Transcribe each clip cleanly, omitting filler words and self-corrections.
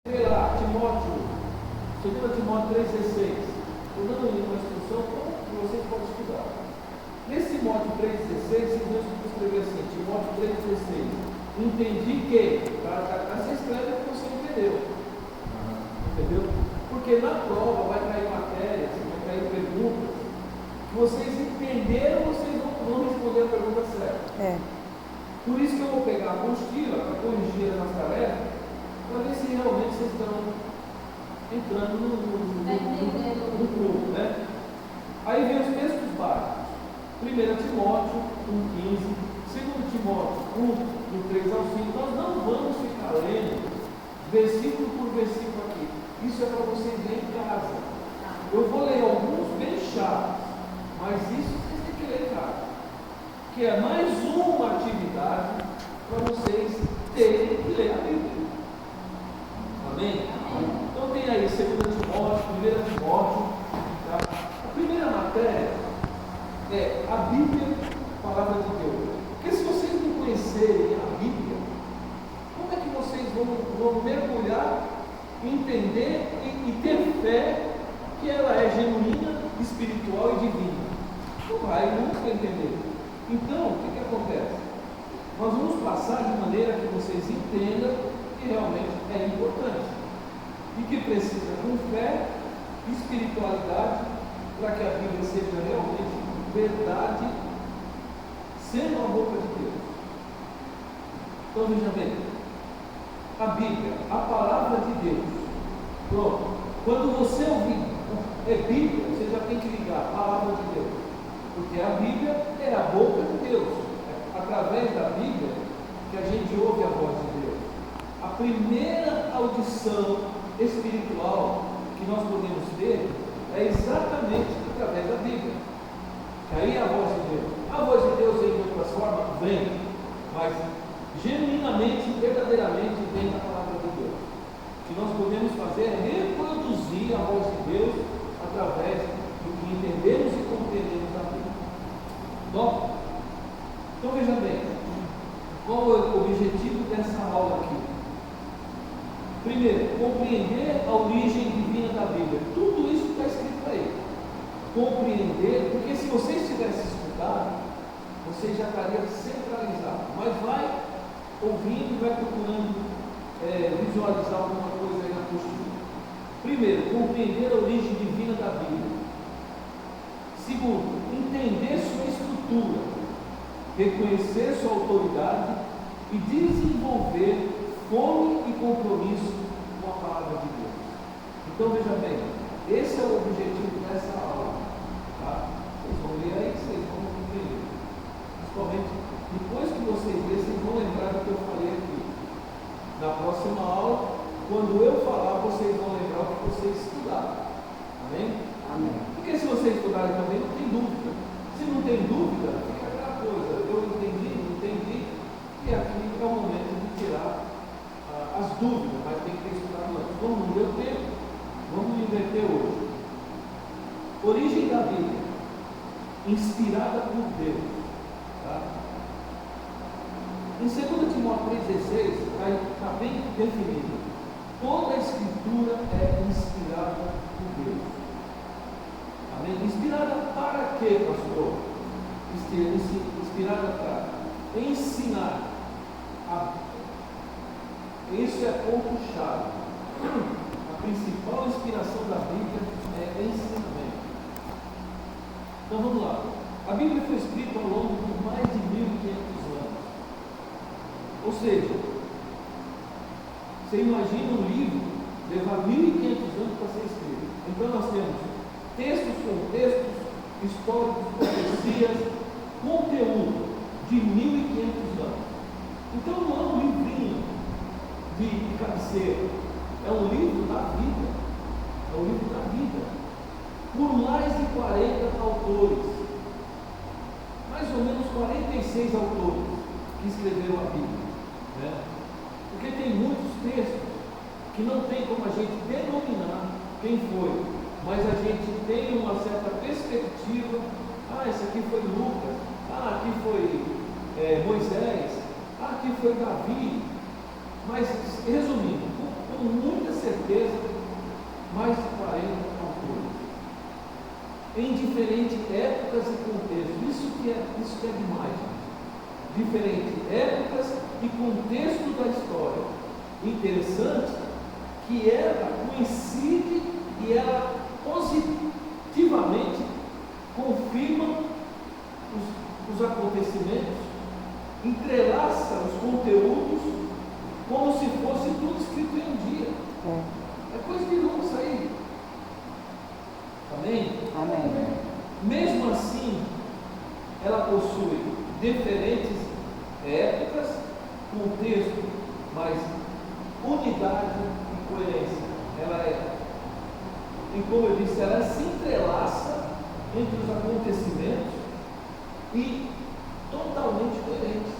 Vê lá, Timóteo, 2 Timóteo 3,16. Estou dando uma instrução que vocês podem estudar. Nesse Timóteo 3,16, Deus escreveu assim, Timóteo 3,16. Entendi que, você escreve o que você entendeu. Entendeu? Porque na prova vai cair matérias, vai cair perguntas. Vocês entenderam, vocês não vão responder a pergunta certa. Por isso que eu vou pegar a apostila para corrigir as tarefas, para ver se realmente vocês estão entrando no grupo, né? Aí vem os textos básicos. 1 Timóteo 1,15, 2 Timóteo 1, do 3 ao 5. Nós não vamos ficar lendo versículo por versículo aqui. Isso é para vocês lerem em casa. Eu vou ler alguns bem chatos, mas isso vocês têm que ler em casa. Que é mais uma atividade para vocês terem que ler a Bíblia. Amém? Então tem aí 2 Timóteo, 1 Timóteo. Tá? A primeira matéria é a Bíblia, a palavra de Deus. Porque se vocês não conhecerem a Bíblia, como é que vocês vão mergulhar, entender e ter fé que ela é genuína, espiritual e divina? Não vai nunca entender. Então, o que acontece? Nós vamos passar de maneira que vocês entendam que realmente é importante e que precisa com fé, espiritualidade, para que a Bíblia seja realmente verdade, sendo a boca de Deus. Então veja bem, a Bíblia, a palavra de Deus. Pronto. Quando você ouvir Bíblia, você já tem que ligar a palavra de Deus, porque a Bíblia é a boca de Deus. É através da Bíblia que a gente ouve a voz de Deus. A primeira audição espiritual que nós podemos ter é exatamente através da Bíblia. Que aí é a voz de Deus. A voz de Deus vem de outras formas? Vem, mas genuinamente, verdadeiramente vem da palavra de Deus. O que nós podemos fazer é reproduzir a voz de Deus através do que entendemos e compreendemos da Bíblia. Bom, então veja bem, qual é o objetivo dessa aula aqui? Primeiro, compreender a origem divina da Bíblia. Tudo isso está escrito aí. Compreender, porque se vocês tivessem estudado, você já estaria centralizado. Mas vai ouvindo, vai procurando visualizar alguma coisa aí na postura. Primeiro, compreender a origem divina da Bíblia. Segundo, entender sua estrutura, reconhecer sua autoridade e desenvolver fome e compromisso com a palavra de Deus. Então veja bem, esse é o objetivo dessa aula. Tá? Vocês vão ler aí, vocês vão entender. Principalmente depois que vocês lerem, vocês vão lembrar do que eu falei aqui. Na próxima aula, quando eu falar, vocês vão lembrar o que vocês estudaram. Amém? Amém. Porque se vocês estudarem também, não tem dúvida. Se não tem dúvida, fica aquela coisa. Eu entendi, não entendi. E aqui é o momento de tirar as dúvidas, mas tem que ter estudado antes. Vamos no meu tempo, vamos inverter hoje. Origem da Bíblia, inspirada por Deus. Tá? Em 2 Timóteo 3,16, está bem definido. Toda a Escritura é inspirada por Deus. Amém? Inspirada para quê, pastor? Inspirada para ensinar. Isso é ponto-chave. A principal inspiração da Bíblia é ensinamento. Então vamos lá. A Bíblia foi escrita ao longo de mais de 1500 anos. Ou seja, você imagina um livro levar 1500 anos para ser escrito. Então nós temos textos, contextos, históricos, profecias, conteúdo de 1500 anos. Então não é um livrinho de cabeceira, é um livro da vida. É um livro da vida. Por mais de 40 autores, mais ou menos 46 autores que escreveram a Bíblia. Né? Porque tem muitos textos que não tem como a gente denominar quem foi, mas a gente tem uma certa perspectiva. Esse aqui foi Lucas, aqui foi Moisés, aqui foi Davi. Mas resumindo, com muita certeza, mais de 40 autores, em diferentes épocas e contextos. Isso que é demais, gente. Diferentes épocas e contexto da história. Interessante que ela coincide e ela positivamente confirma os acontecimentos, entrelaça os conteúdos como se fosse tudo escrito em um dia. É coisa de louco isso aí. Amém? Amém. Mesmo assim, ela possui diferentes épocas, contexto, mas unidade e coerência. Ela e como eu disse, ela se entrelaça entre os acontecimentos e totalmente coerente.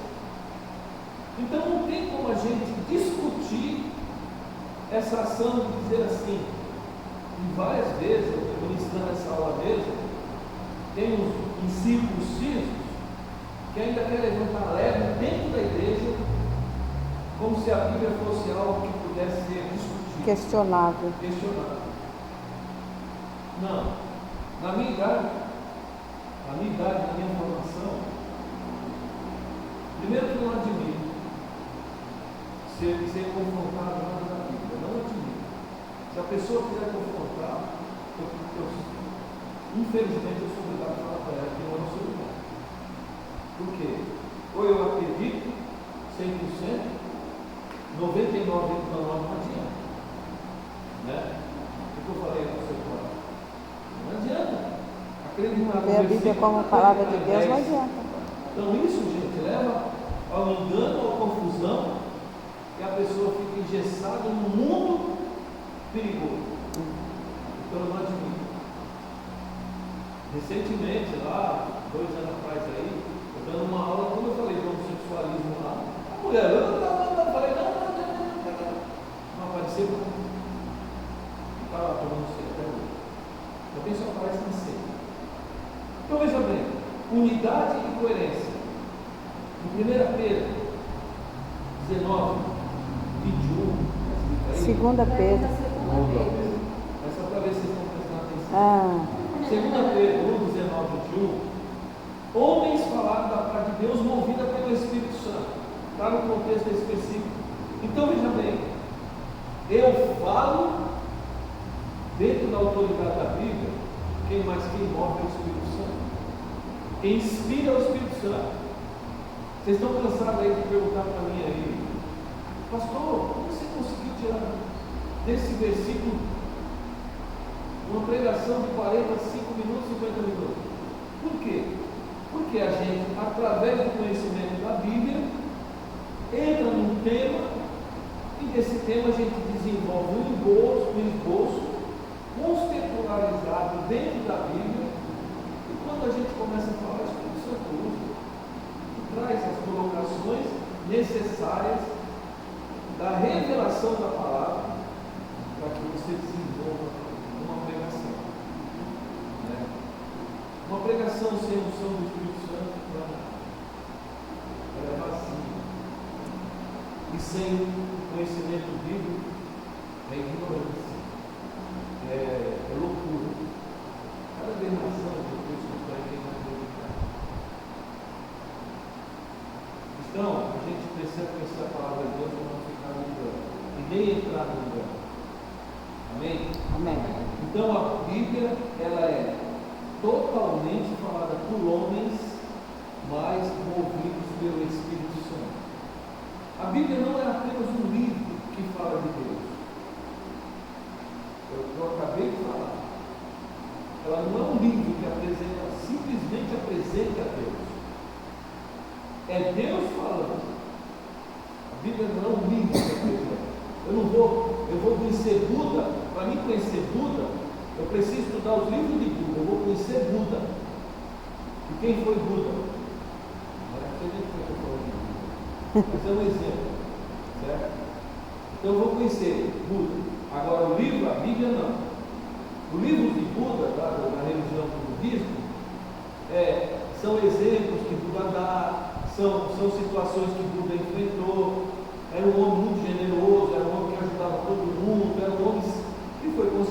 Então não tem como a gente discutir essa ação de dizer assim. E várias vezes, eu estou ministrando essa aula mesmo, tem uns discípulos cismos que ainda querem levantar leve dentro da igreja, como se a Bíblia fosse algo que pudesse ser discutido. Questionável. Não. Na minha idade, na minha formação, primeiro que eu não admito ser confrontado nada na Bíblia. Não admito. Se a pessoa quiser confrontar, infelizmente eu sou obrigado a falar para ela que eu não sou obrigado. Por quê? Ou eu acredito 100%, 99,99% não adianta. Né? O que eu falei para você agora? Não adianta. Acreditar Ter a Bíblia como palavra de Deus não adianta. Então isso, gente, leva ao engano, à confusão, e a pessoa fica engessada num mundo perigoso. Então eu não admito. Recentemente, lá, 2 anos atrás aí, eu dando uma aula, como eu falei de homossexualismo lá, a mulher, eu falei, não apareceu, não estava tomando cedo até hoje. Também só aparece na ceia. Então veja bem, unidade e coerência. Em 1 Pedro 19, 21, 2 Pedro. essa para ver se vocês estão prestando atenção. 2 Pedro 1, 19, 21, homens falaram da parte de Deus movida pelo Espírito Santo. Está no contexto desse versículo. Então veja bem, eu falo dentro da autoridade da Bíblia, quem move é o Espírito Santo. Quem inspira é o Espírito Santo. Vocês estão cansados aí de perguntar para mim aí, pastor, como você conseguiu tirar desse versículo uma pregação de 45 minutos, 50 minutos? Por quê? Porque a gente, através do conhecimento da Bíblia, entra num tema e desse tema a gente desenvolve um esboço contextualizado dentro da Bíblia, e quando a gente começa a falar, o Espírito Santo usa e traz as colocações necessárias da revelação da palavra para que você desenvolva uma pregação. Né? Uma pregação sem unção do Espírito Santo ela é vazia. E sem conhecimento bíblico é ignorância. É loucura. Cada afirmação que eu escuto aí quem vai acreditar. Então, a gente precisa conhecer a palavra de Deus para não ficar no engano. E nem entrar no engano. Amém? Amém. Então a Bíblia, ela é totalmente falada por homens, mas movidos pelo Espírito Santo. A Bíblia não é apenas um livro que fala de Deus. Eu acabei de falar. Ela não é um livro que apresenta, simplesmente apresenta a Deus. É Deus falando. A Bíblia não é um livro que apresenta. Eu vou conhecer Buda. Para mim conhecer Buda, eu preciso estudar os livros de Buda. Eu vou conhecer Buda. E quem foi Buda? Não é aquele que eu estou falando de Buda. Mas é um exemplo. Certo? Então eu vou conhecer Buda. Agora o livro, a Bíblia não. O livro de Buda, da religião do budismo, são exemplos que Buda dá, são situações que Buda enfrentou. Era um homem muito generoso, era um homem que ajudava todo mundo, era um homem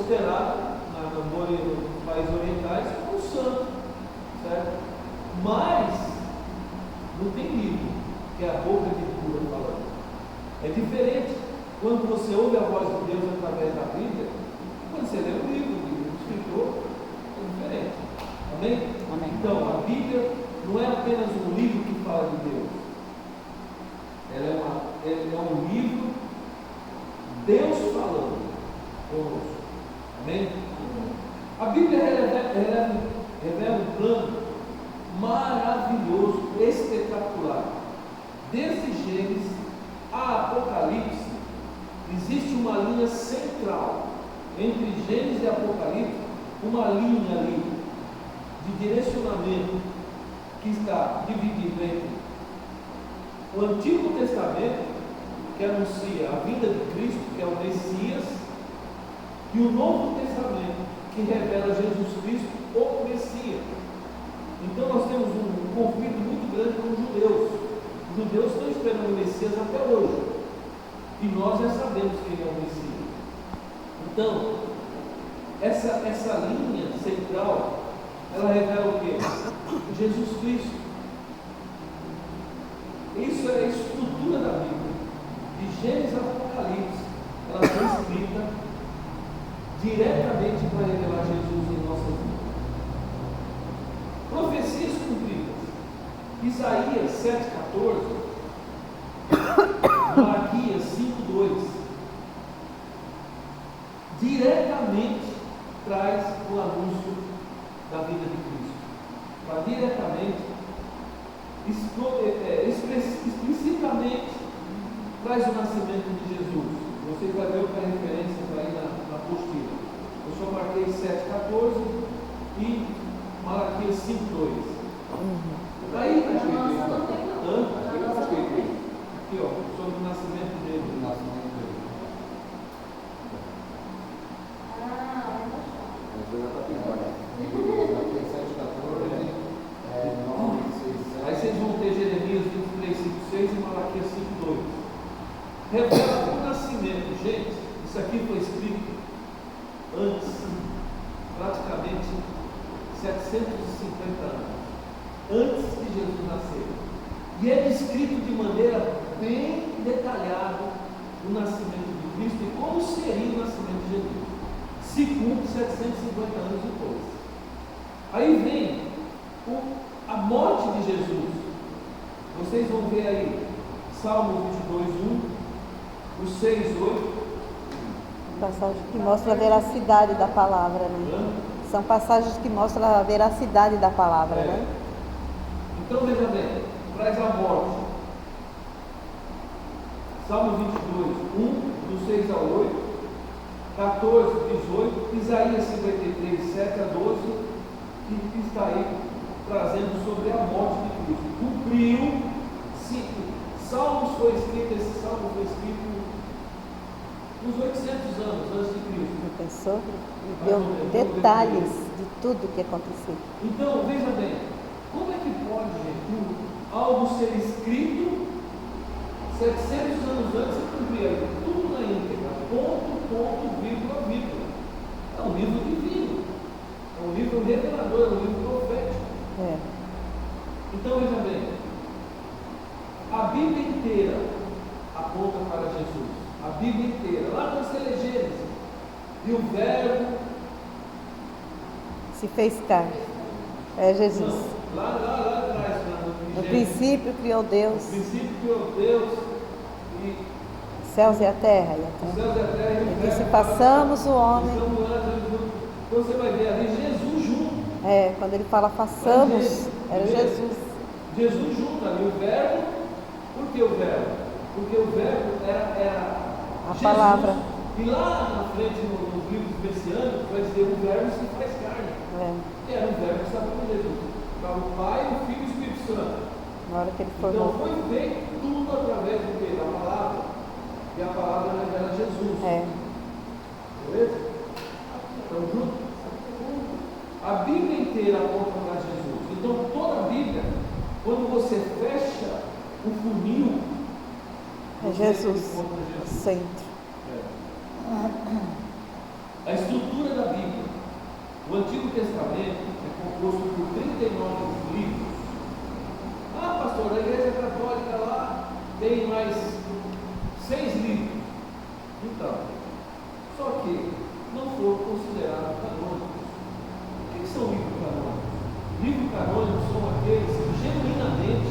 considerado nos países orientais como santo, certo? Mas não tem livro, que é a boca de cura falando. É diferente quando você ouve a voz de Deus através da Bíblia, e quando você lê o livro do escritor, é diferente. Amém? Amém. Então, a Bíblia não é apenas um livro que fala de Deus. Ela é um livro, Deus falando conosco. Amém? A Bíblia revela um plano maravilhoso, espetacular. Desde Gênesis a Apocalipse, existe uma linha central entre Gênesis e Apocalipse, uma linha ali de direcionamento que está dividido entre o Antigo Testamento, que anuncia a vinda de Cristo, que é o Messias, e o Novo Testamento, que revela Jesus Cristo, o Messias. Então nós temos um conflito muito grande com os judeus. Os judeus estão esperando o Messias até hoje, e nós já sabemos quem é o Messias. Então, essa linha central, ela revela o quê? Jesus Cristo. Isso é a estrutura da Bíblia. De Gênesis a Apocalipse, ela foi escrita diretamente para revelar Jesus em nossas vidas. Profecias cumpridas. Isaías 7,14, Malaquias 5,2, diretamente traz o anúncio da vida de Cristo. Para diretamente, explicitamente, traz o nascimento de Jesus. Você vai ver para referências aí na apostila. Eu só marquei 7,14 e Malaquias 5,2. Aí, aqui, ó, sobre o nascimento dele. Aí vocês vão ter Jeremias 23,5,6 e Malaquias 5,2. Revela o nascimento. Gente, isso aqui foi escrito antes, praticamente 750 anos antes de Jesus nascer. E é descrito de maneira bem detalhada o nascimento de Cristo e como seria o nascimento de Jesus. Se cumpre 750 anos depois. Aí vem a morte de Jesus. Vocês vão ver aí Salmo 22:1, o 6:8. Passagem que mostra a veracidade da palavra, né? São passagens que mostram a veracidade da palavra, né? Então veja bem, traz a morte. Salmo 22:1, do 6 ao 8, 14, 18, Isaías 53, 7 a 12, que está aí trazendo sobre a morte de Cristo. Cumpriu, esse salmo foi escrito uns 800 anos antes de Cristo. Pensou? E deu detalhes de tudo que aconteceu. Então, veja bem, como é que pode, gente, algo ser escrito 700 anos antes e cumprir tudo na íntegra, ponto, vírgula. É um livro divino, é um livro revelador, é um livro profético. Então, veja bem, a Bíblia inteira aponta para Jesus. A Bíblia inteira, lá quando você lê Gênesis, e o Verbo se fez carne. É Jesus. Não, lá atrás, no princípio criou Deus. No princípio criou Deus e céus e a terra. E disse: façamos o homem. Então você vai ver ali Jesus junto. Quando ele fala façamos, era Jesus. Jesus junto ali, o Verbo. Por que o Verbo? Porque o Verbo era a Jesus. Palavra. E lá na frente, nos livros messiânicos, vai dizer o Verbo se faz carne. E era o Verbo que estava com Jesus. Para o Pai, o Filho e o Espírito Santo. Na hora que ele formou. Então foi feito tudo através do quê? Da palavra. E a palavra revela Jesus. Beleza? Estamos juntos? A Bíblia inteira aponta para Jesus. Então toda a Bíblia, quando você fecha o funil, é Jesus, o centro. A estrutura O Antigo Testamento é composto por 39 livros. Ah, pastor, a Igreja Católica lá tem mais 6 livros. Então, só que não foram considerados canônicos. O que são livros canônicos? Livros canônicos são aqueles que genuinamente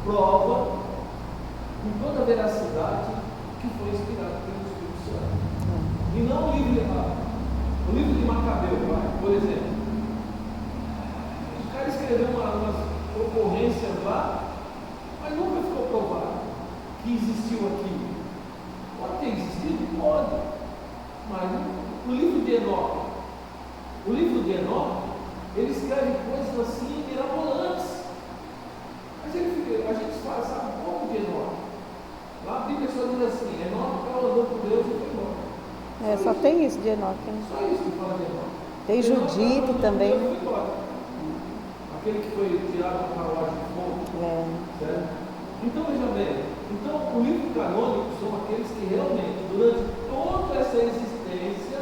provam com toda a veracidade que foi inspirado pelo Espírito Santo. E não o livro errado. O livro de Macabeu, por exemplo. O cara escreveu umas ocorrências lá, mas nunca ficou provado que existiu aquilo. Pode ter existido? Pode. Mas o livro de Enoque, ele escreve coisas assim mirabolantes. Mas a gente sabe um pouco de Enoque. Lá a Bíblia só diz assim: Enoque andou com Deus e foi embora. Só tem isso de Enoque. Né? Só isso que fala de Enoque. Tem Judite também. Aquele que foi tirado do carruagem de fogo. Certo? Então veja bem, o livro canônico são aqueles que realmente, durante toda essa existência,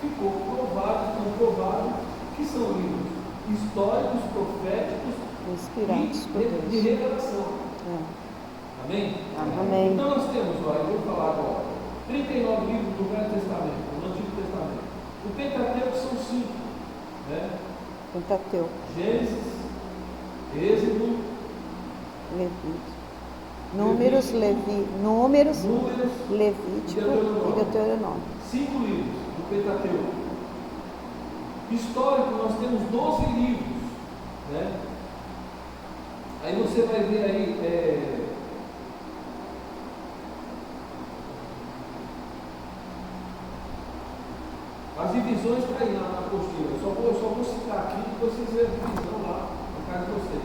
ficou comprovado que são livros históricos, proféticos, inspirados por Deus, de revelação. Amém? Amém. Então nós temos, eu vou falar agora, 39 livros do Velho Testamento, do Antigo Testamento. O Pentateuco são 5, né? Pentateuco. Gênesis, Êxodo, Levítico, Levítico e Deuteronômio. 5 livros do Pentateuco. Histórico, nós temos 12 livros, né? Aí você vai ver aí, as divisões estão aí na apostila. Eu só vou citar aqui, depois vocês verem a divisão lá na casa de vocês.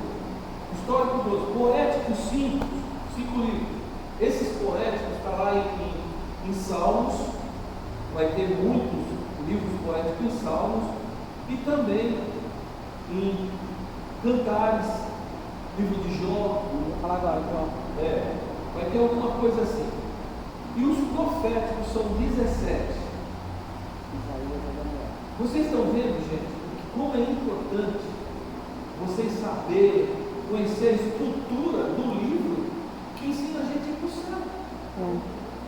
Histórico 12, poético 5 livros. Esses poéticos estão lá em Salmos, vai ter muitos livros poéticos em Salmos, e também em Cantares, livro de Jó. Vou falar agora, Jó. Vai ter alguma coisa assim. E os proféticos são 17. Vocês estão vendo, gente, como é importante vocês saberem, conhecer a estrutura do livro que ensina a gente a ir para o céu.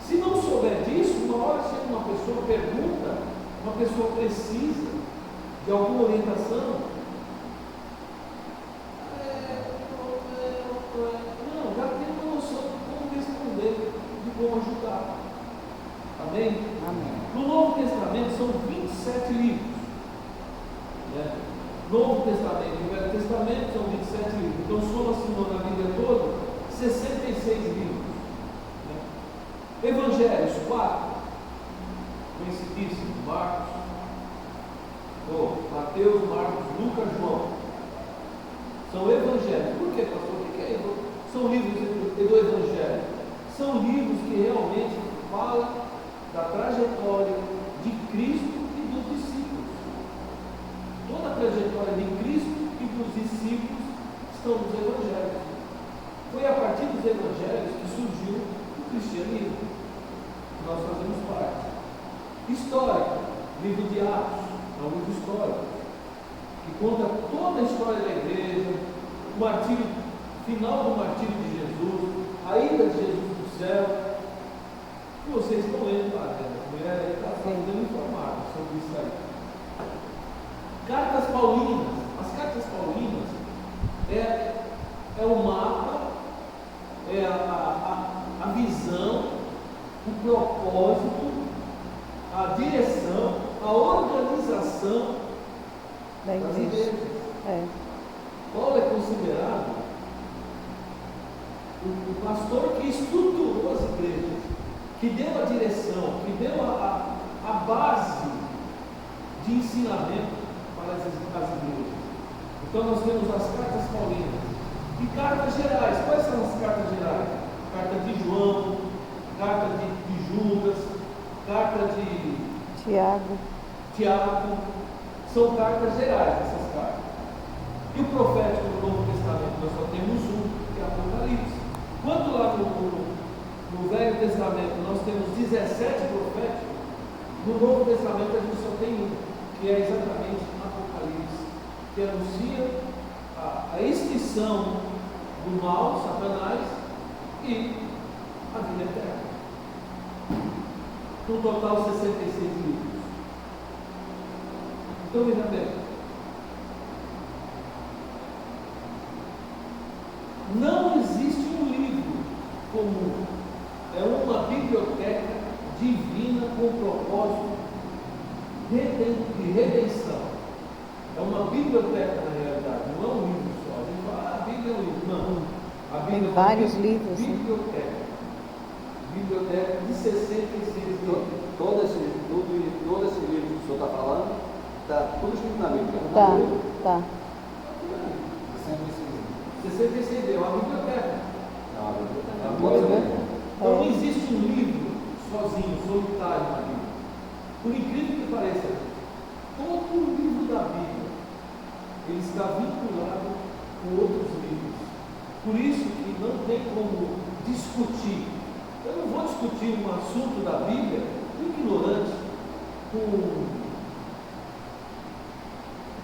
Se não souber disso, uma hora chega uma pessoa, pergunta, uma pessoa precisa de alguma orientação. Não, já tem uma noção de como responder, de como ajudar. Amém? Amém. No Novo Testamento são 27 livros. Né? Novo Testamento e Velho Testamento são 27 livros. Então, soma-se na Bíblia toda 66 livros. Né? Evangelhos, 4. Conhecidíssimo: Mateus, Marcos, Lucas, João. São evangelhos. Por quê, pastor? O que é isso? São livros do Evangelho. São livros que realmente falam da trajetória de Cristo e dos discípulos. Toda a trajetória de Cristo e dos discípulos estão nos Evangelhos. Foi a partir dos Evangelhos que surgiu o cristianismo, que nós fazemos parte. História, livro de Atos, é um livro histórico, que conta toda a história da igreja, o martírio, final do martírio de Jesus, a ida de Jesus do céu. E vocês estão lendo lá, né? A mulher aí está sendo informada sobre isso aí. Cartas Paulinas. As cartas Paulinas é o mapa, é a visão, o propósito, a direção, a organização das igrejas. Paulo é considerado o pastor que estruturou as igrejas, que deu a direção, que deu a base de ensinamento para as igrejas. Então nós temos as cartas paulinas e cartas gerais. Quais são as cartas gerais? Carta de João, carta de Judas, carta de Tiago. São cartas gerais, essas cartas. E o profético do Novo Testamento nós só temos um, que é Apocalipse. Quanto lá no Velho Testamento nós temos 17 proféticos, no Novo Testamento a gente só tem um, que é exatamente Apocalipse, que anuncia a extinção do mal, Satanás, e a vida eterna. No total, 66 livros. Então, veja bem, não existe um livro comum, é uma biblioteca divina com propósito de redenção. É uma biblioteca na realidade, não é um livro só. A gente fala, a Bíblia é um livro. Não. A Bíblia Tem vários livros. Biblioteca. Biblioteca de 66 livros. Todo esse livro que o senhor está falando, está tudo escrito na Bíblia. Tá. 66 livros, é uma biblioteca. Não, Então não existe um livro sozinho, solitário na Bíblia. Por incrível que pareça, todo o livro da Bíblia ele está vinculado com outros livros. Por isso que não tem como discutir. Eu não vou discutir um assunto da Bíblia com ignorante, com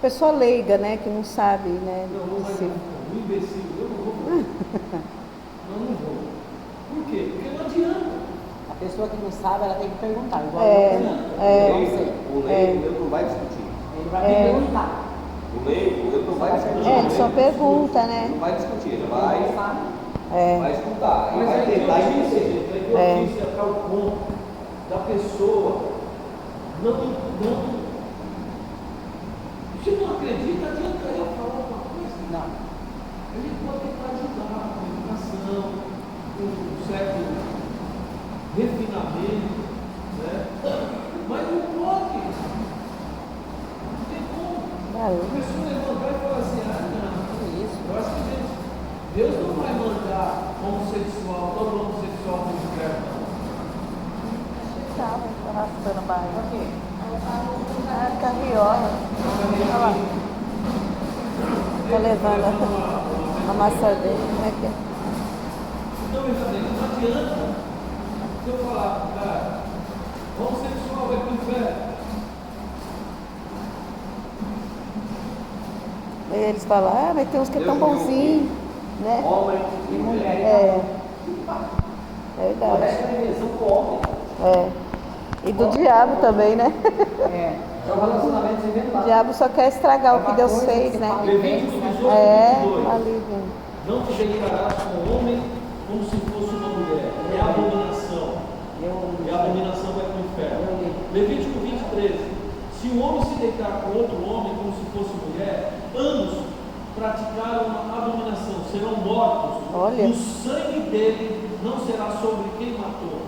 pessoa leiga, né, que não sabe, né? não vai um imbecil. Eu não vou fazer. Não vou. Por quê? Porque não adianta. A pessoa que não sabe, ela tem que perguntar. Igual o leigo ele não vai discutir. ele vai perguntar. O leigo ele não vai discutir. Ele só pergunta, Ele né? não vai discutir, ele vai escutar. Ele Mas vai a tentar idiotice, entender. gente, a idiotice é tal ponto da pessoa não. Se não acredita, adianta eu falar alguma coisa? Não. A gente pode tentar ajudar com educação, com um certo refinamento, né? Mas não pode. Não tem como. A pessoa levantar e falar assim, não, Isso. eu acho que Deus não vai mandar todo homossexual no inferno. Tá arrastando barriga. Por quê? Carriola. Olha lá. Tá levando a massa dele. Como é que é? Então, veja bem, não adianta se eu falar, cara, homossexual vai para o inferno. Aí eles falam, mas tem uns que é tão bonzinhos, né? Homem E mulher. É verdade. Essa é eleição com homem. E do diabo também, né? É um relacionamento O inventado. diabo só quer estragar o que Deus fez, né? Levítico 18, É, 22. maligno. Não te deitarás com o homem como se fosse uma mulher. É abominação. E a abominação vai para o inferno. Levítico 23. Se o homem se deitar com outro homem como se fosse mulher, ambos praticaram uma abominação, serão mortos. Olha. E o sangue dele não será sobre quem matou.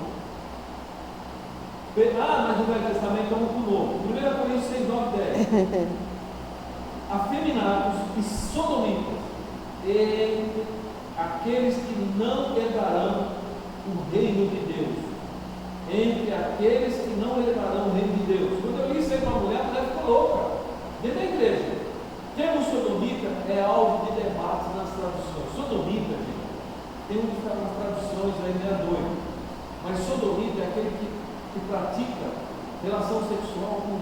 Mas no Velho Testamento é um novo. 1 Coríntios 6, 9, 10. Afeminados e sodomitas, entre aqueles que não herdarão o reino de Deus. Entre aqueles que não herdarão o reino de Deus. Quando eu li isso aí para uma mulher, a mulher ficou louca. Dentro da igreja. Termo sodomita é alvo de debate nas traduções. Sodomita, gente, tem um que está nas traduções aí, meia doido. Mas sodomita é aquele que pratica relação sexual com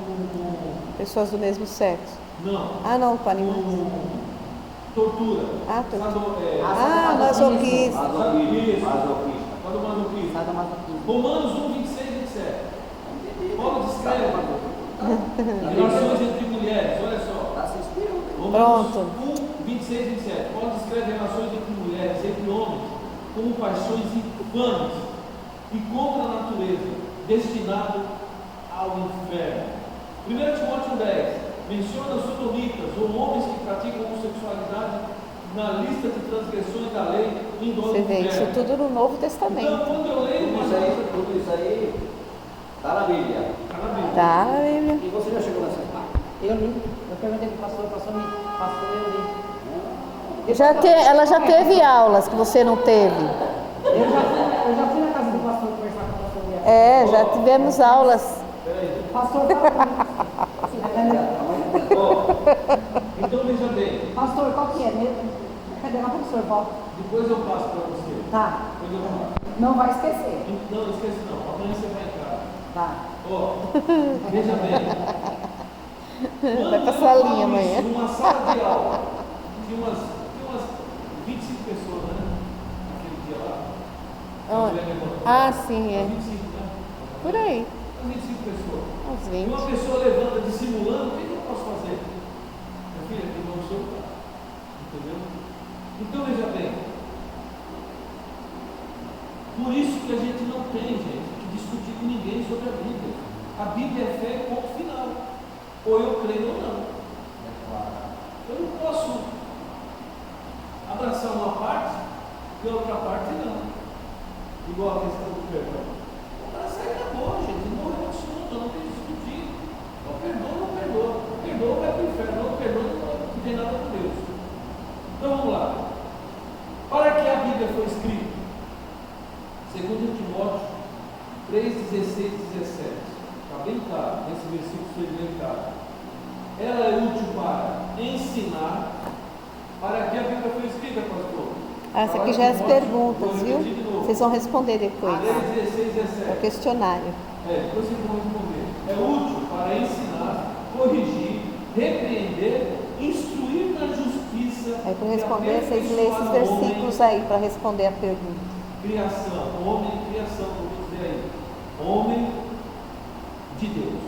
Pessoas do mesmo sexo. não, Ah, não, com animais. com tortura. Ah, masoquismo. Masoquista. Sadomasoquismo. Romanos 1, 26 e 27. Paulo descreve relações entre mulheres, olha só. Romanos Pronto. 1, 26 e 27. Paulo descreve relações entre mulheres, entre homens, como paixões infames e contra a natureza, destinado ao inferno. 1 Timóteo 10 menciona sodomitas ou homens que praticam homossexualidade na lista de transgressões da lei em dolo Você do vê isso inferno. tudo no Novo Então, Testamento. quando eu leio uma Tudo isso aí está na Bíblia. Tá na Bíblia. E você já chegou nessa parte? Eu li. Eu perguntei para o pastor me passou, eu li. Ela já teve aulas que você não teve. Eu já fui na casa do pastor conversar com o pastor. Já tivemos aulas. Pastor, fala. Então veja bem, Pastor, qual que é mesmo? Cadê lá, professor? Volta. depois eu passo para você. Tá. Depois eu passo. Não vai esquecer. Não esquece não, amanhã você vai em casa. Tá. Veja bem, Vai passar a linha amanhã. Numa sala de aula, tinha umas 25 pessoas, né? Naquele dia lá. Ah, sim, é. 25, né? Por aí, Umas 25 pessoas. uns E 20. uma pessoa levanta dissimulando, o que eu posso fazer? Minha filha, que não sou. Entendeu? Então veja bem. Por isso que a gente não tem, gente, que discutir com ninguém sobre a Bíblia. A Bíblia é fé, ponto final. Ou eu creio ou não. Eu não posso abraçar uma parte e a outra parte não. Igual a questão do perdão. Abraçar e acabou, gente. Morreu o assunto, não tem que discutir. Não perdoa, não perdoa. Perdoa, vai para o inferno. Não perdoa, não tem nada com Deus. Então vamos lá. Para que a Bíblia foi escrita? Segundo Timóteo 3, 16 e 17. Está bem claro, nesse versículo foi bem claro. Ela é útil para ensinar. Para que a Bíblia foi escrita, pastor? Essa aqui já é as perguntas, viu? Vocês vão responder depois. 3, 16 e 17. É o questionário. Depois vocês vão responder. É útil para ensinar, corrigir, repreender, instruir na justiça. Aí para responder, vocês lêem esses versículos aí para responder a pergunta. Criação, homem e criação, vou dizer aí. Homem de Deus.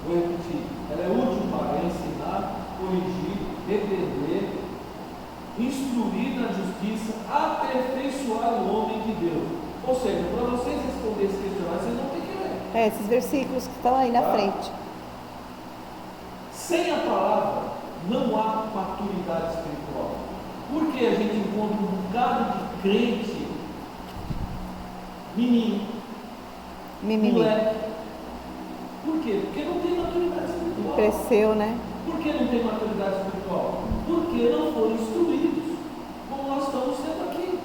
Vou repetir. Ela é útil para ensinar, corrigir, repreender, instruir na justiça, aperfeiçoar o homem de Deus. Ou seja, para vocês responderem esse questionário, vocês não têm que ler. Esses versículos que estão aí na frente. Sem a palavra, não há maturidade espiritual. Porque a gente encontra um bocado de crente menino, moleque. Por quê? Porque não tem maturidade espiritual. Cresceu, né? Por que não tem maturidade espiritual? Porque não foram instruídos, como nós estamos sendo aqui.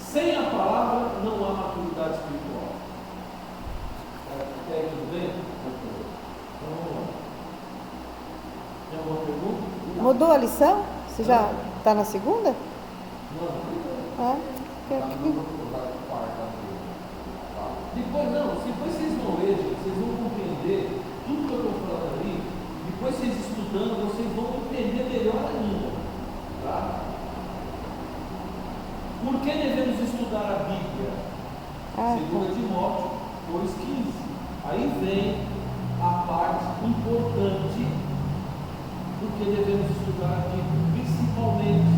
Sem a palavra, não há maturidade espiritual. Até aí tudo bem? Então vamos lá. Tem alguma pergunta? Mudou a lição? Você já está na segunda? Não. Depois não, depois vocês vão ler, vocês vão compreender tudo que eu estou falando ali. Depois vocês estudando, vocês vão entender melhor ainda. Tá? Por que devemos estudar a Bíblia? 2 Timóteo 2,15. Aí vem a parte importante do que devemos estudar a Bíblia, principalmente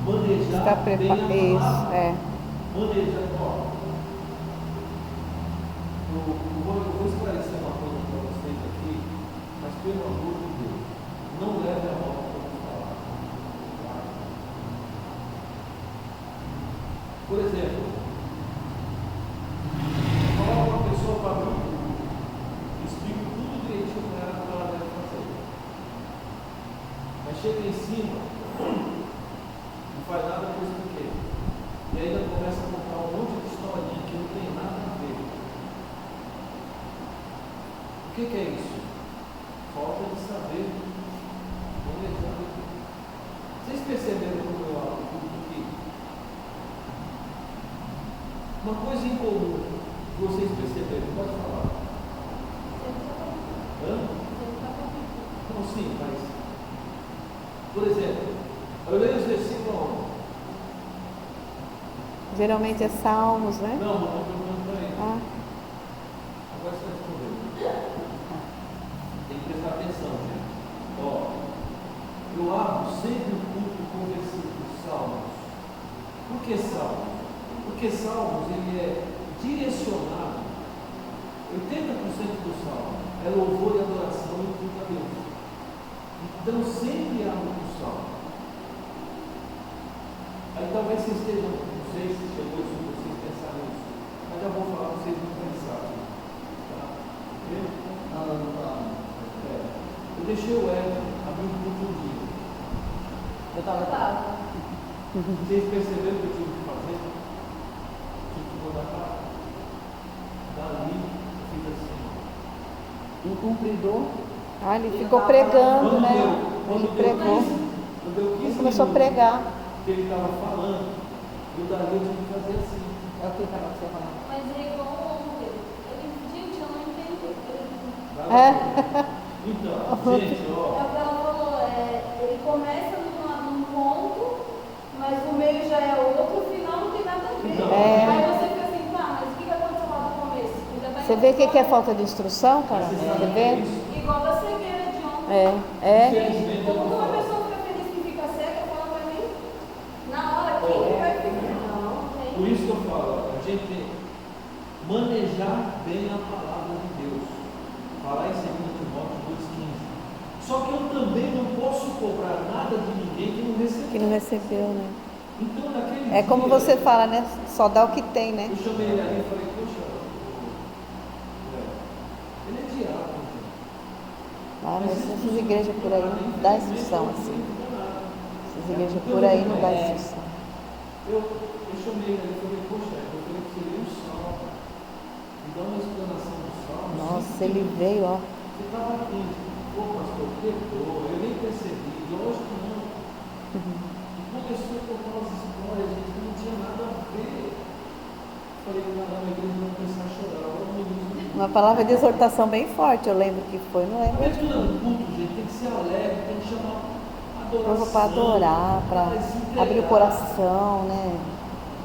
manejar bem a palavra. Manejar, ó. Eu vou esclarecer uma coisa para vocês aqui, mas pelo amor de Deus, não leve a mão para eu falar. Por exemplo, coloca uma pessoa para mim, explico tudo direitinho para ela como ela deve fazer. Mas chega em cima, não faz nada com isso porque. E ainda começa a contar um monte de historinha que não tem nada a ver. O que é isso? Falta de saber manejar. Vocês perceberam como eu abro tudo aqui? Uma coisa em comum que vocês perceberam, pode falar. Não, sim, mas por exemplo, eu leio os versículos onde? Geralmente é Salmos, né? Não estou perguntando para ele. Agora você vai responder. Tem que prestar atenção, gente. Ó, eu abro sempre o culto com o versículo Salmos. Por que Salmos? Porque Salmos ele é direcionado, 80% do Salmo é louvor e adoração e culto a Deus. Então sempre abro o Salmo. Aí talvez vocês estejam, não sei se chegou isso, vocês pensaram nisso, mas já vou falar para vocês não pensarem. Tá? Eu deixei o Ed abrir um culto um dia. Eu estava. Vocês perceberam o que eu tive que fazer? Tive que mandar para dali, eu fiz assim. Um cumpridor. Ele ficou pregando, né? Ele pregou. Ele começou a pregar. Que ele estava falando, e o dali eu tive que fazer assim. É o que estava você falando. Mas é igual ontem. Gente, eu não entendi. Então, gente, ó. É o que ela falou, ele começa num ponto, mas o meio já é outro, o final não tem nada a ver. Então, Aí você fica assim, tá, mas o que aconteceu lá no começo? Ainda tá Você vê o que é falta de instrução, cara? Você vê? igual da cegueira de ontem. Infelizmente, eu Como não uma falo. pessoa fica feliz que fica cega, fala pra mim, na hora, quem que vai ficar? Não, tem. Por isso que eu falo, a gente tem que manejar bem a palavra de Deus. Falar em 2 Timóteo 2,15. Só que eu também não posso cobrar nada de ninguém que não recebeu. Que não recebeu, né? Então, naquele É como dia, você fala, né? Só dá o que tem, né? eu chamei ele ali e falei, poxa, ele é diácono. Ah, mas essas igrejas por aí não dá instrução assim. Essas igrejas por aí não dá instrução. Eu chamei ele e falei, poxa, eu falei que seria um salmo. Me dá uma explanação do salmo. Nossa, ele veio, ó. Você estava aqui, pô, pastor, perdoa, eu nem percebi, lógico que não. E começou a contar umas histórias, gente, que não tinha nada a ver. Falei, caramba, a igreja vai começar a chorar, agora não me Uma palavra de exortação bem forte, eu lembro que foi, não lembro. abertura do culto, gente, tem que ser alegre, tem que chamar adoração. Povo para adorar, para se entregar. abrir o coração, né?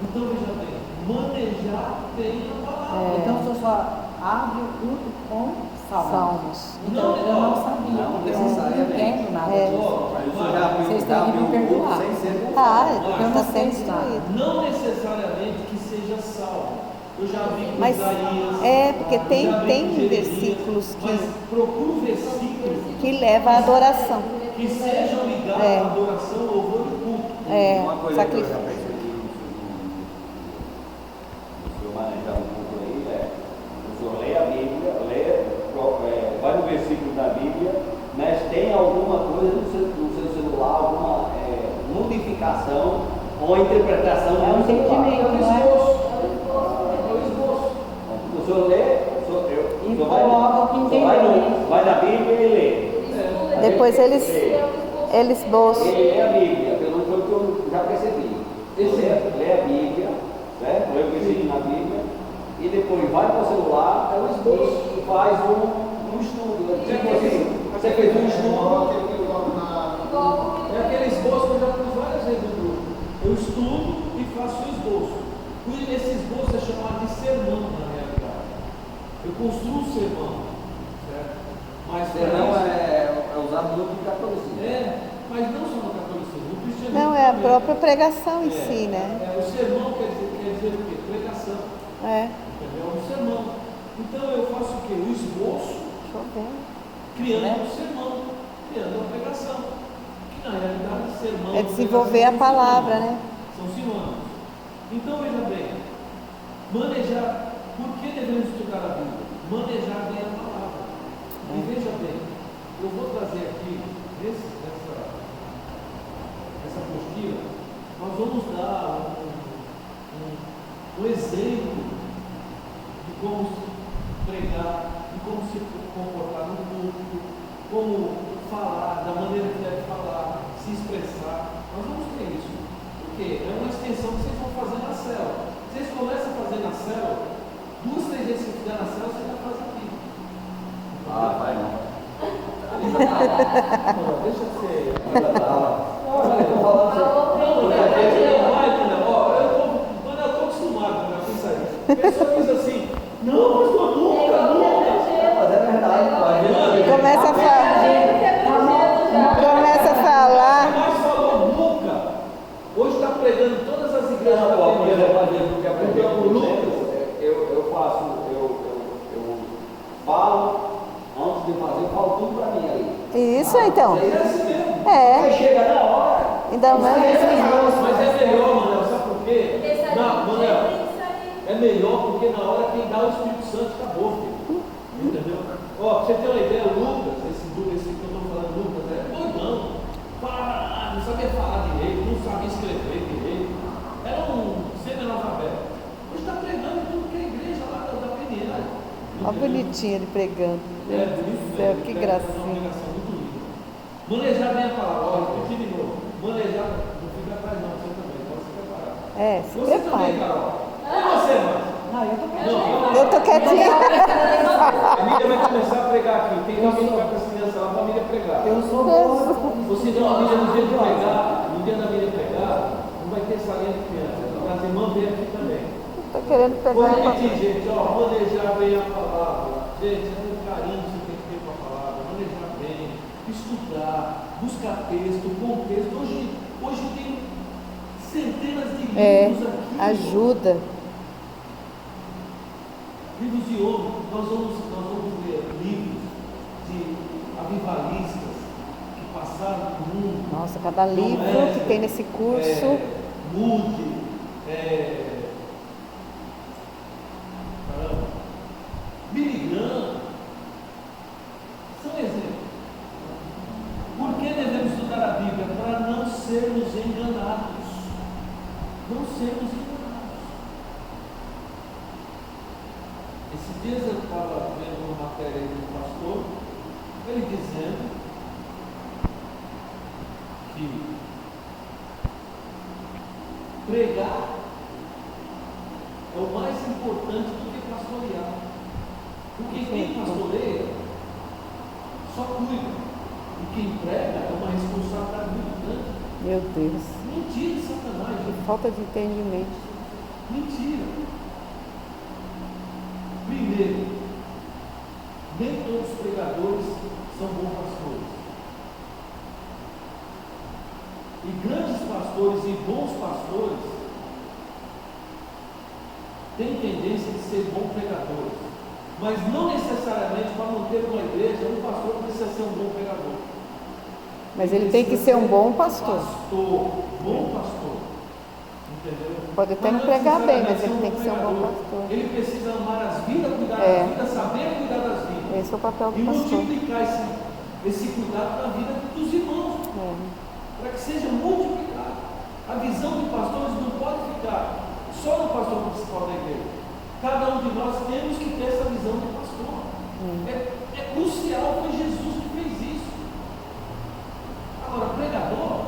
Então, veja bem, manejar bem a palavra. Então o senhor só abre o culto com salmos. Salmos. Então eu não sabia. Não Eu não necessariamente. entendo nada É. disso. O senhor já Vocês têm já que me abriu o culto perdoar. sem ser com Ah, Eu está não sei sendo de nada. instruído. Não necessariamente que seja salvo. Eu já vi com Mas Isaías. porque já tem vi com Jeremias, versículos mas procura versículos que levam à adoração. que sejam ligados É. à adoração, louvor e culto. É, Uma coisa que eu já sacrifício. percebi no senhor manejar um pouco aí o senhor lê a Bíblia, vai no versículo da Bíblia, mas tem alguma coisa no seu celular, alguma modificação ou interpretação É um do celular. entendimento, É o não é? esboço. É o esboço. O senhor lê, E o senhor coloca o que entendeu. vai na Bíblia e lê. Depois eles esboçam. Ele lê a Bíblia, pelo que eu já percebi. Ele lê a Bíblia, certo? Lê o versículo na Bíblia, e depois vai para o celular e faz um estudo. Tipo assim, você fez um estudo. É aquele esboço que eu já fiz várias vezes no grupo. Eu estudo e faço o esboço. Esse esboço é chamado de sermão na realidade. Eu construo o sermão. Certo? Mas Sermão é usado muito no catolicismo. mas não só no catolicismo, no cristianismo. Não, é a também. própria pregação em si, né? O sermão quer dizer o quê? Pregação. É. Entendeu? Um sermão. Então eu faço o quê? O esboço, Deixa eu ver. criando um sermão, criando uma pregação. Que na realidade sermão. É desenvolver a palavra, né? São sinônimos. Então veja bem, manejar, por que devemos estudar a Bíblia? Manejar bem a palavra. E veja bem, eu vou trazer aqui, nessa apostila, nós vamos dar um exemplo de como se pregar, de como se comportar no público, como falar, da maneira que deve falar, se expressar. Nós vamos ter isso. Porque é uma extensão que vocês vão fazer na célula. Vocês começam a fazer na célula, 2, 3 vezes que você fizer na célula, você já faz aqui. Vai não. Não, deixa eu ser. Olha, eu tô falando pra Quando eu estou acostumado com isso aí, a pessoa diz assim, não, pastor, nunca. Mas é verdade, pô. Começa a falar. Mas falou nunca. Hoje está pregando em todas as igrejas da Por exemplo, Bíblia. a gente que aprendeu com o Lucas, eu falo, antes de fazer, eu falo tudo pra mim ali. Isso, então. É assim mesmo. Aí É. chega na hora. Ainda mais. Mas é melhor, Manel, sabe por quê? Manel, é melhor porque na hora quem dá o Espírito Santo acabou, filho. Entendeu? Ó, pra você ter uma ideia, o Lucas, esse que eu estou falando, Lucas, doidão. Não sabia falar direito, não sabia escrever direito. Era um semi-analfabeto. Hoje está pregando em tudo que é igreja lá da PNL. Olha a bonitinha ele pregando. Meu Deus do céu, que gracinha. Manejar bem a palavra, ó, repetir de novo. Manejar, não fica atrás não, você também, pode se preparar. É, se Você também, prepara. Carol. E você, mano? Não, eu tô Não, Eu tô quietinha. a Mídia vai começar a pregar aqui. caminho vai para as crianças lá, a família pregar. Eu sou boa. Você deu uma mídia no dia de pregar, no dia da mídia pregar, não vai ter salinha de criança. As irmãs vêm aqui também. Está querendo Vou pegar repetir, gente, ó, manejar bem a palavra. Gente, é um carinho que você tem que ter com a palavra, manejar bem, estudar, buscar texto, contexto. Hoje tem centenas de livros aqui. ajuda. Livros de ouro, nós vamos ler livros de avivalistas que passaram por mundo. Nossa, cada livro que tem nesse curso. Moody, Billy Graham, são exemplos. Por que devemos estudar a Bíblia? Para não sermos enganados. Não sermos enganados. Esses dias eu estava vendo uma matéria aí do pastor, ele dizendo que pregar é o mais importante do que pastorear. Porque quem pastoreia só cuida. E quem prega é uma responsabilidade muito grande. Meu Deus. Mentira de Satanás, gente. Falta de entendimento. Mentira. Primeiro, nem todos os pregadores são bons pastores. E grandes pastores e bons pastores têm tendência de ser bons pregadores. Mas não necessariamente para manter uma igreja, um pastor precisa ser um bom pregador. Mas ele tem que ser um bom pastor. Bom pastor. Entendeu? Pode até não pregar bem, mas ele tem que ser um bom pastor. Ele precisa amar as vidas, cuidar das vidas, saber cuidar das vidas. Esse é o papel E do pastor. multiplicar esse cuidado na vida dos irmãos. Para que seja multiplicado. A visão de pastores não pode ficar só no pastor principal da igreja. Cada um de nós temos que ter essa visão de pastor. É crucial, foi Jesus que fez isso. Agora, pregador,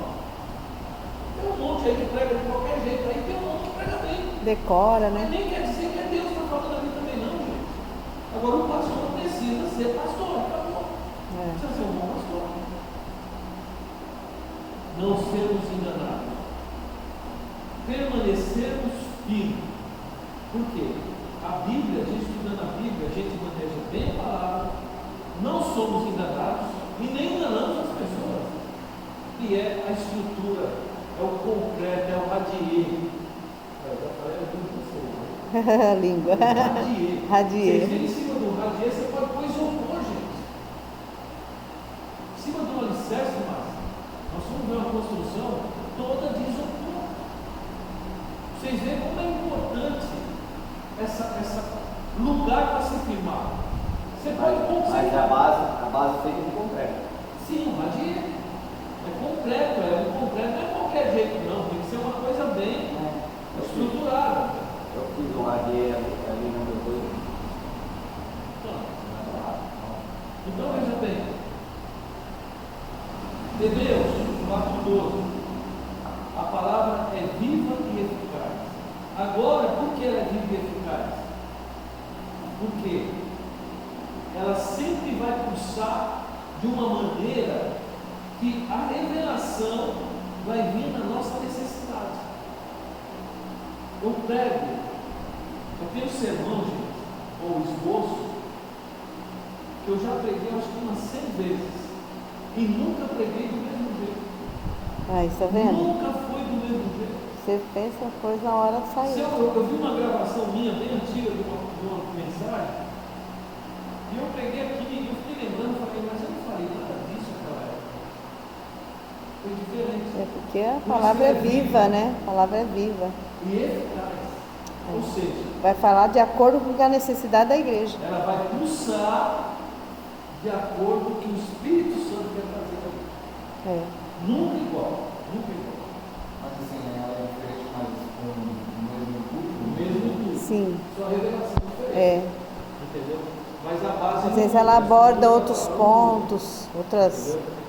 tem um monte aí que prega de qualquer jeito, aí tem um monte que prega bem. Decora, Mas né? nem quer dizer que é Deus que está falando ali também, não, gente. Agora, o pastor precisa ser pastor, acabou. Precisa ser um bom pastor. Não sermos enganados. Permanecermos firmes. Por quê? A Bíblia, a gente estudando a Bíblia, a gente maneja bem a palavra, não somos enganados e nem enganamos as pessoas. E é a estrutura, é o concreto, é o radier. Eu já falei a língua, né? Língua. Radier. Radier. Você vê em cima do radier, você pode pôr isopor, gente. Em cima do alicerce, mas nós vamos ver uma construção toda de isopor. Vocês veem como é importante essa lugar para se firmar. Você pode pôr. Mas a base feita de concreto. Sim, o radier. É concreto, não é qualquer jeito, não. Tem que ser uma coisa bem estruturada. Eu fiz um radier ali no meu coisa. Então veja bem. Hebreus 4:12. A palavra é viva e eficaz. Agora, por que ela é viva e eficaz? Porque ela sempre vai pulsar de uma maneira que a revelação vai vir na nossa necessidade. Eu tenho sermão, gente, ou esboço, que eu já preguei acho que umas 100 vezes e nunca preguei do mesmo jeito. Está vendo? Nunca foi do mesmo jeito. Você fez a coisa na hora de sair. Eu vi uma gravação minha bem antiga de uma mensagem e eu peguei aqui e eu fiquei lembrando e falei, mas eu não falei nada disso naquela época. Foi diferente. É porque a palavra é viva, né? A palavra é viva. E eficaz. Ou seja, Vai falar de acordo com a necessidade da igreja. ela vai pulsar de acordo com o que o Espírito Santo quer trazer para É. Nunca igual. Nunca igual. Mas assim, ela é diferente, mas com o mesmo culto. O mesmo tudo. Sim. Só a revelação diferente. É. Entendeu? Mas a base. Às vezes ela aborda outros pontos, outras. Entendeu?